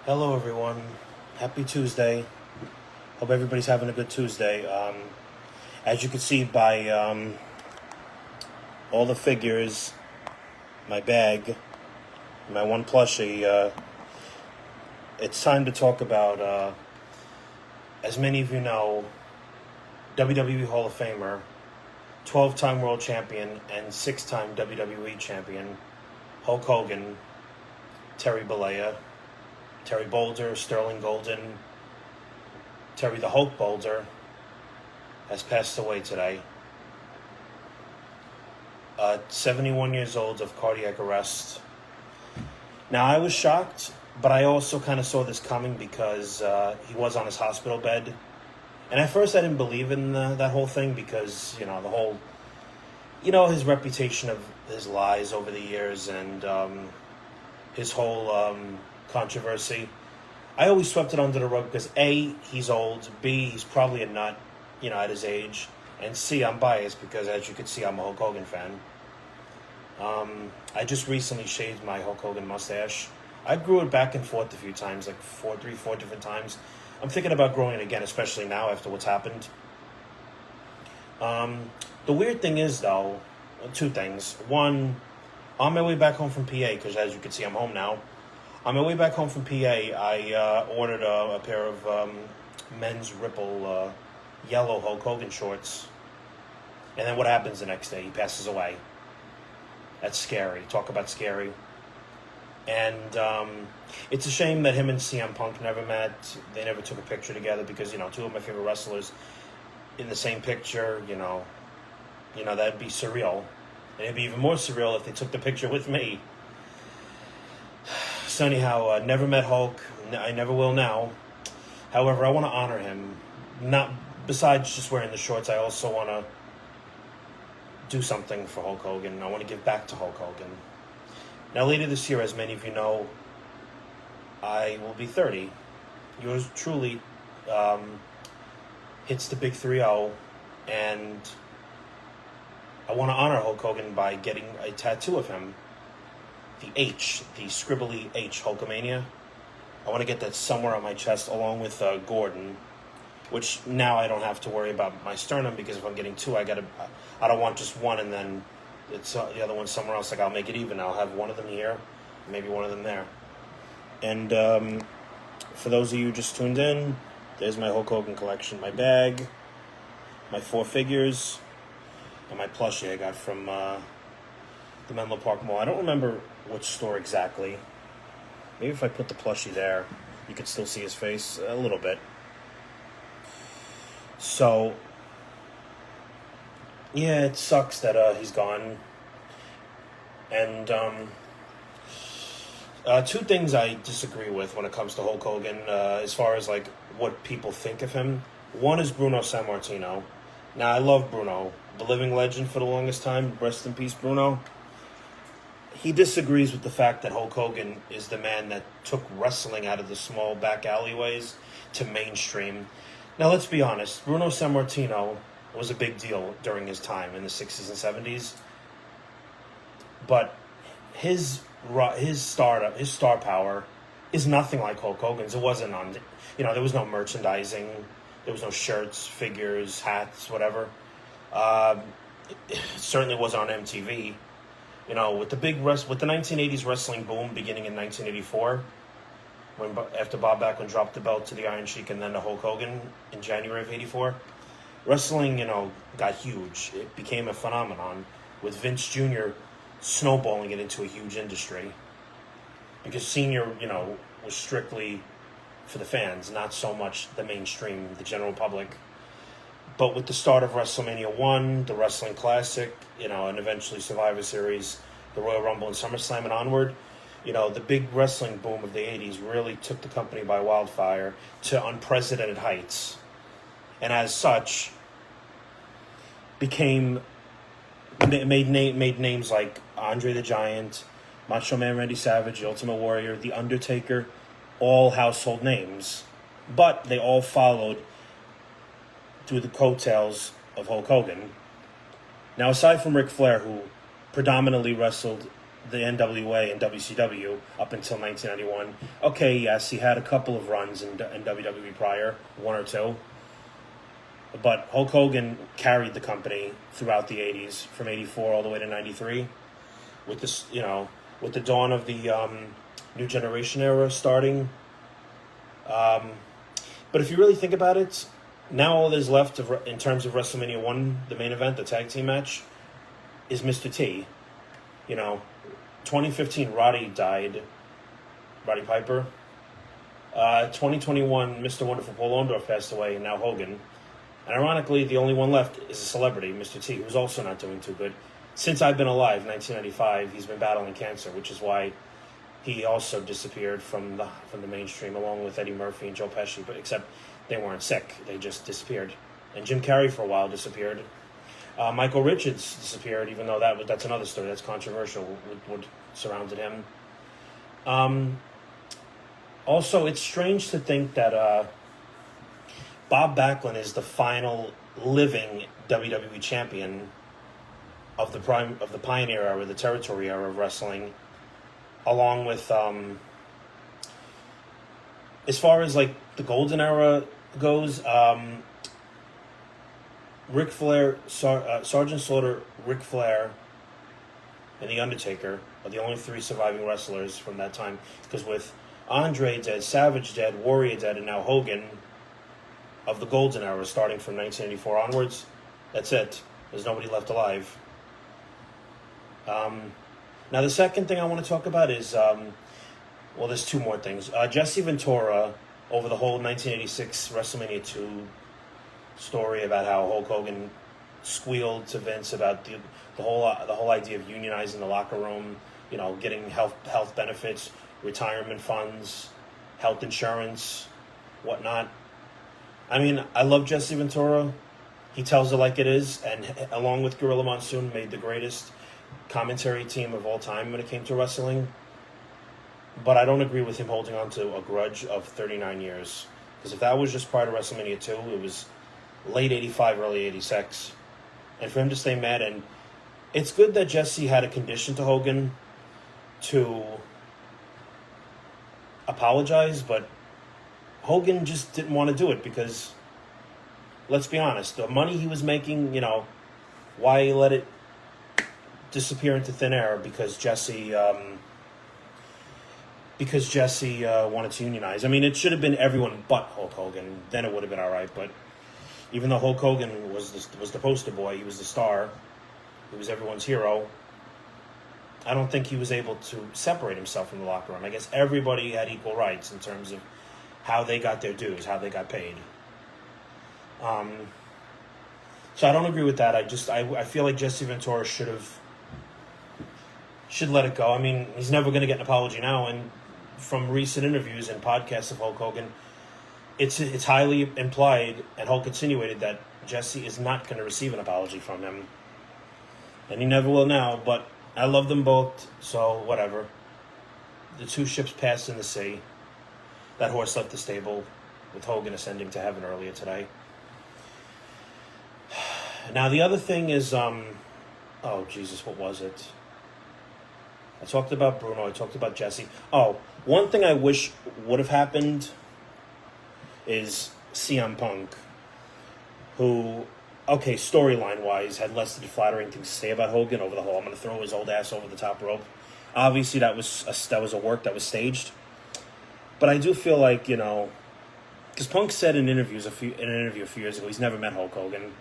Hello, everyone. Happy Tuesday. Hope everybody's having a good Tuesday. As you can see by all the figures, my bag, my one plushie, it's time to talk about, as many of you know, WWE Hall of Famer, 12-time world champion, and 6-time WWE champion, Hulk Hogan, Terry Bollea, Terry Boulder, Sterling Golden, Terry the Hulk Boulder, has passed away today. 71 years old of cardiac arrest. Now, I was shocked, but I also kind of saw this coming because he was on his hospital bed. And at first I didn't believe in that whole thing because, his reputation of his lies over the years and his whole controversy. I always swept it under the rug because A, he's old, B, he's probably a nut, at his age, and C, I'm biased because, as you can see, I'm a Hulk Hogan fan. I just recently shaved my Hulk Hogan mustache. I grew it back and forth a few times, like four different times. I'm thinking about growing it again, especially now after what's happened. The weird thing is, though, two things. One, on my way back home from PA, because as you can see, I'm home now. On my way back home from PA, I ordered a pair of men's Ripple yellow Hulk Hogan shorts. And then what happens the next day? He passes away. That's scary. Talk about scary. And it's a shame that him and CM Punk never met. They never took a picture together because, two of my favorite wrestlers in the same picture, that'd be surreal. And it'd be even more surreal if they took the picture with me. So anyhow, never met Hulk. I never will now. However, I want to honor him. Not besides just wearing the shorts, I also want to do something for Hulk Hogan. I want to give back to Hulk Hogan. Now, later this year, as many of you know, I will be 30. Yours truly hits the big 3-0, and I want to honor Hulk Hogan by getting a tattoo of him. The H, the scribbly H, Hulkamania. I want to get that somewhere on my chest along with Gordon, which now I don't have to worry about my sternum because if I'm getting two, I don't want just one and then it's the other one somewhere else. Like I'll make it even. I'll have one of them here, maybe one of them there. And for those of you just tuned in, there's my Hulk Hogan collection, my bag, my 4 figures, and my plushie I got from the Menlo Park Mall. I don't remember which store exactly. Maybe if I put the plushie there, you could still see his face a little bit. So, yeah, it sucks that he's gone. And two things I disagree with when it comes to Hulk Hogan, as far as like what people think of him. One is Bruno Sammartino. Now, I love Bruno, the living legend for the longest time. Rest in peace, Bruno. He disagrees with the fact that Hulk Hogan is the man that took wrestling out of the small back alleyways to mainstream. Now, let's be honest. Bruno Sammartino was a big deal during his time in the 60s and 70s. But his star power is nothing like Hulk Hogan's. It wasn't on, there was no merchandising. There was no shirts, figures, hats, whatever. It certainly wasn't on MTV. With the with the 1980s wrestling boom beginning in 1984, after Bob Backlund dropped the belt to the Iron Sheik and then to Hulk Hogan in January of '84, wrestling, got huge. It became a phenomenon with Vince Jr. snowballing it into a huge industry because Senior, was strictly for the fans, not so much the mainstream, the general public. But with the start of WrestleMania 1, the Wrestling Classic, and eventually Survivor Series, the Royal Rumble and SummerSlam and onward, the big wrestling boom of the 80s really took the company by wildfire to unprecedented heights. And as such, made names like Andre the Giant, Macho Man Randy Savage, The Ultimate Warrior, The Undertaker, all household names. But they all followed through the coattails of Hulk Hogan. Now, aside from Ric Flair, who predominantly wrestled the NWA and WCW up until 1991. Okay, yes, he had a couple of runs in WWE prior, one or two. But Hulk Hogan carried the company throughout the 80s, from 84 all the way to 93. With this, with the dawn of the New Generation era starting. But if you really think about it, now all there's left in terms of WrestleMania 1, the main event, the tag team match, is Mr. T. 2015, Roddy died. Roddy Piper. 2021, Mr. Wonderful Paul Orndorff passed away, and now Hogan. And ironically, the only one left is a celebrity, Mr. T, who's also not doing too good. Since I've been alive, 1995, he's been battling cancer, which is why he also disappeared from the mainstream, along with Eddie Murphy and Joe Pesci. But except they weren't sick; they just disappeared. And Jim Carrey for a while disappeared. Michael Richards disappeared, even though that's another story that's controversial. What surrounded him. Also, it's strange to think that Bob Backlund is the final living WWE champion of the Pioneer era, the Territory era of wrestling, along with as far as like the Golden Era goes, Ric Flair, Sergeant Slaughter, Ric Flair, and The Undertaker are the only three surviving wrestlers from that time. Because with Andre dead, Savage dead, Warrior dead, and now Hogan, of the Golden Era, starting from 1984 onwards, that's it. There's nobody left alive. Now, the second thing I want to talk about is, there's two more things. Jesse Ventura, over the whole 1986 WrestleMania 2 story about how Hulk Hogan squealed to Vince about the whole idea of unionizing the locker room, getting health benefits, retirement funds, health insurance, whatnot. I mean, I love Jesse Ventura. He tells it like it is, and along with Gorilla Monsoon, made the greatest commentary team of all time when it came to wrestling. But I don't agree with him holding on to a grudge of 39 years. Because if that was just prior to WrestleMania 2, it was late 85, early 86. And for him to stay mad, and it's good that Jesse had a condition to Hogan to apologize, but Hogan just didn't want to do it because, let's be honest, the money he was making, why let it disappear into thin air because Jesse wanted to unionize. I mean, it should have been everyone but Hulk Hogan. Then it would have been all right. But even though Hulk Hogan was the poster boy, he was the star, he was everyone's hero, I don't think he was able to separate himself from the locker room. I guess everybody had equal rights in terms of how they got their dues, how they got paid. So I don't agree with that. I feel like Jesse Ventura should let it go. I mean, he's never going to get an apology now, and from recent interviews and podcasts of Hulk Hogan, it's highly implied, and Hulk insinuated that Jesse is not going to receive an apology from him, and he never will now. But I love them both, so whatever. The two ships passed in the sea. That horse left the stable, with Hogan ascending to heaven earlier today. Now the other thing is, oh Jesus, what was it? I talked about Bruno. I talked about Jesse. Oh, one thing I wish would have happened is CM Punk, who, okay, storyline-wise, had less than flattering things to say about Hogan over the whole, I'm going to throw his old ass over the top rope. Obviously, that was a work that was staged. But I do feel like, because Punk said in an interview a few years ago, he's never met Hulk Hogan.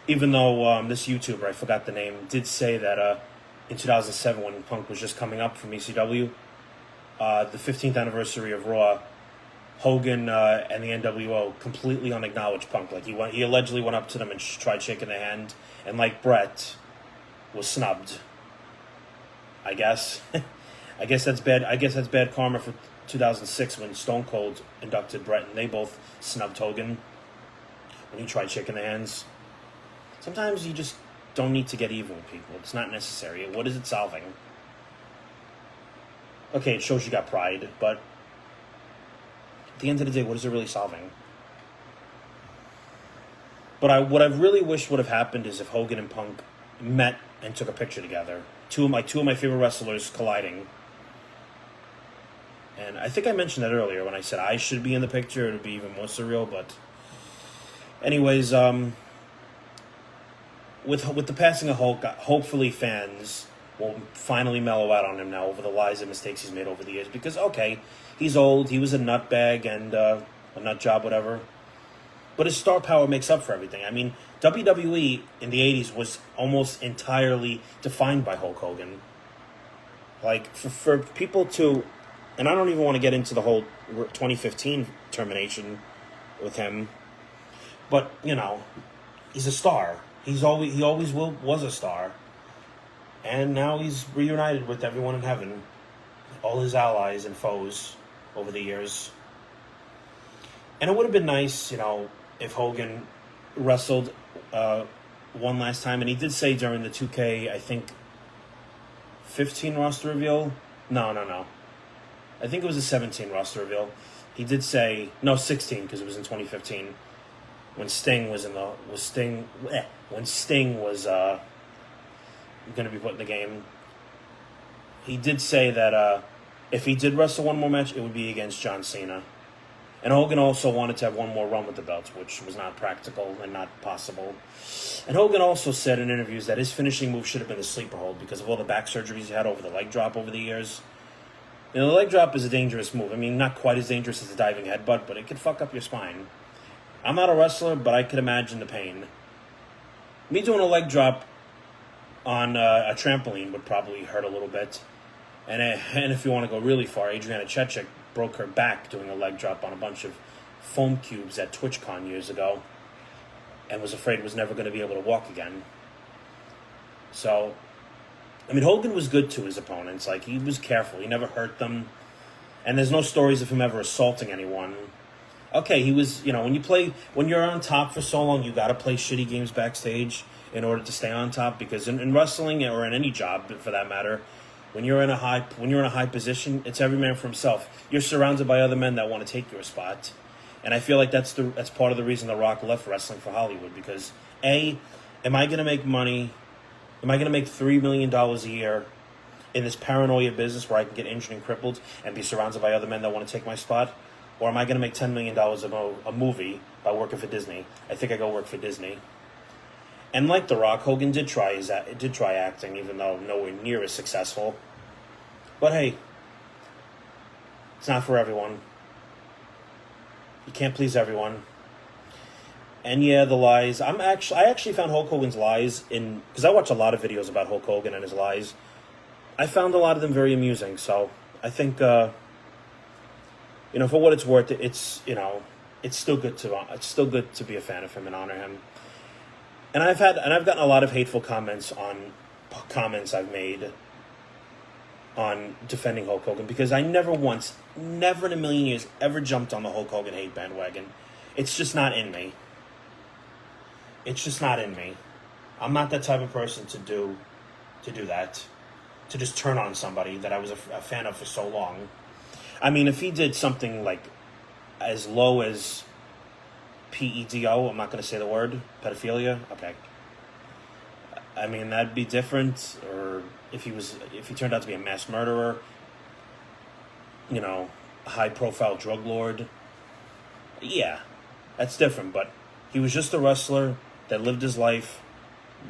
Even though this YouTuber, I forgot the name, did say that in 2007, when Punk was just coming up from ECW, the 15th anniversary of Raw, Hogan and the NWO completely unacknowledged Punk. Like he allegedly went up to them and tried shaking their hand, and like Brett, was snubbed. I guess. I guess that's bad karma for 2006 when Stone Cold inducted Brett, and they both snubbed Hogan when he tried shaking their hands. Sometimes you just don't need to get even with people. It's not necessary. What is it solving? Okay, it shows you got pride, but at the end of the day, what is it really solving? But what I really wish would have happened is if Hogan and Punk met and took a picture together. two of my favorite wrestlers colliding. And I think I mentioned that earlier when I said I should be in the picture. It would be even more surreal. But, anyways, with the passing of Hulk, hopefully fans will finally mellow out on him now over the lies and mistakes he's made over the years. Because, okay, he's old, he was a nutbag and a nut job, whatever. But his star power makes up for everything. I mean, WWE in the 80s was almost entirely defined by Hulk Hogan. Like, for people to... And I don't even want to get into the whole 2015 termination with him. But, you know, he's a star. He always was a star. And now he's reunited with everyone in heaven. All his allies and foes over the years. And it would have been nice, you know, if Hogan wrestled one last time. And he did say during the 2K, I think, 15 roster reveal. No. I think it was a 17 roster reveal. He did say, no, 16, because it was in 2015. When Sting was going to be put in the game. He did say that if he did wrestle one more match, it would be against John Cena. And Hogan also wanted to have one more run with the belts, which was not practical and not possible. And Hogan also said in interviews that his finishing move should have been the sleeper hold because of all the back surgeries he had over the leg drop over the years. You know, the leg drop is a dangerous move. I mean, not quite as dangerous as the diving headbutt, but it could fuck up your spine. I'm not a wrestler, but I could imagine the pain. Me doing a leg drop on a trampoline would probably hurt a little bit. And if you want to go really far, Adriana Chechik broke her back doing a leg drop on a bunch of foam cubes at TwitchCon years ago and was afraid was never going to be able to walk again. So, I mean, Hogan was good to his opponents. Like, he was careful. He never hurt them. And there's no stories of him ever assaulting anyone. Okay, he was, you know, when you're on top for so long, you got to play shitty games backstage in order to stay on top, because in wrestling or in any job for that matter, when you're in a high position, it's every man for himself. You're surrounded by other men that want to take your spot. And I feel like that's part of the reason The Rock left wrestling for Hollywood, because am I going to make money? Am I going to make $3 million a year in this paranoia business where I can get injured and crippled and be surrounded by other men that want to take my spot? Or am I going to make $10 million a movie by working for Disney? I think I go work for Disney. And like The Rock, Hogan did try acting, even though nowhere near as successful. But hey, it's not for everyone. You can't please everyone. And yeah, the lies. I actually found Hulk Hogan's lies because I watch a lot of videos about Hulk Hogan and his lies. I found a lot of them very amusing. So I think, for what it's worth, it's still good to be a fan of him and honor him. And I've gotten a lot of hateful comments on comments I've made on defending Hulk Hogan, because I never in a million years, ever jumped on the Hulk Hogan hate bandwagon. It's just not in me. It's just not in me. I'm not that type of person to do that, to just turn on somebody that I was a fan of for so long. I mean, if he did something like as low as PEDO, I'm not going to say the word, pedophilia, okay. I mean, that'd be different. Or if he turned out to be a mass murderer, a high-profile drug lord, yeah, that's different. But he was just a wrestler that lived his life,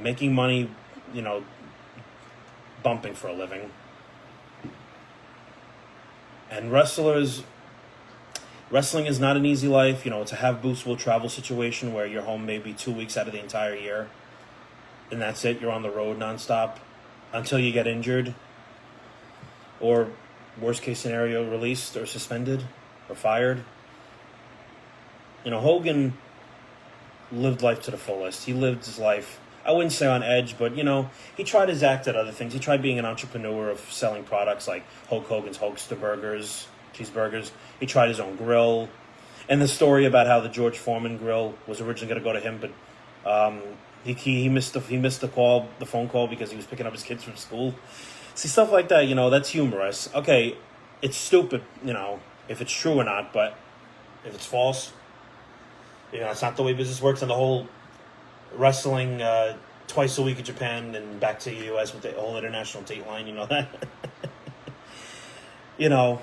making money, bumping for a living. And wrestling is not an easy life. It's a have boots will travel situation where you're home maybe 2 weeks out of the entire year. And that's it. You're on the road nonstop until you get injured. Or, worst case scenario, released or suspended or fired. Hogan lived life to the fullest. He lived his life, I wouldn't say on edge, but, he tried his act at other things. He tried being an entrepreneur of selling products like Hulk Hogan's Hulkster burgers, cheeseburgers. He tried his own grill. And the story about how the George Foreman grill was originally going to go to him, but he missed the phone call because he was picking up his kids from school. See, stuff like that, that's humorous. Okay, it's stupid, if it's true or not, but if it's false, it's not the way business works. And the whole wrestling twice a week in Japan and back to the U.S. with the whole international date line. You know that. You know,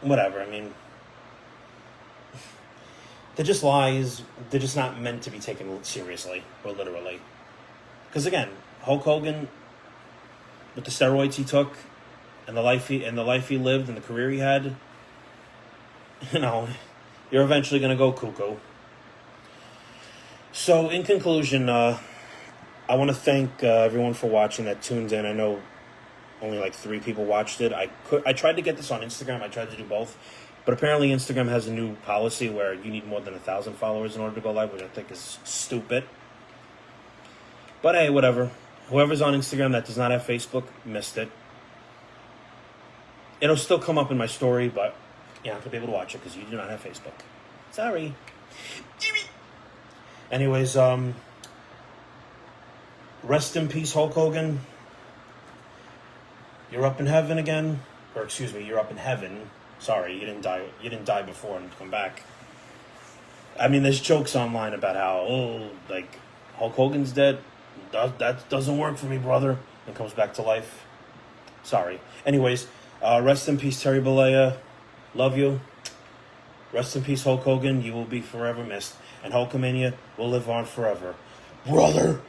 whatever. I mean, they're just lies. They're just not meant to be taken seriously or literally. Because again, Hulk Hogan, with the steroids he took, and the life he lived, and the career he had, you know, you're eventually gonna go cuckoo. So, in conclusion, I want to thank everyone for watching that tuned in. I know only like 3 people watched it. I tried to get this on Instagram. I tried to do both, but apparently Instagram has a new policy where you need more than 1,000 followers in order to go live, which I think is stupid. But hey, whatever. Whoever's on Instagram that does not have Facebook missed it. It'll still come up in my story, but you're not gonna be able to watch it because you do not have Facebook. Sorry. Anyways, rest in peace, Hulk Hogan. You're up in heaven again, or excuse me, you're up in heaven. Sorry, you didn't die. You didn't die before and come back. I mean, there's jokes online about how like Hulk Hogan's dead. That doesn't work for me, brother. And comes back to life. Sorry. Anyways, rest in peace, Terry Bollea. Love you. Rest in peace, Hulk Hogan. You will be forever missed. And Hulkamania will live on forever. Brother!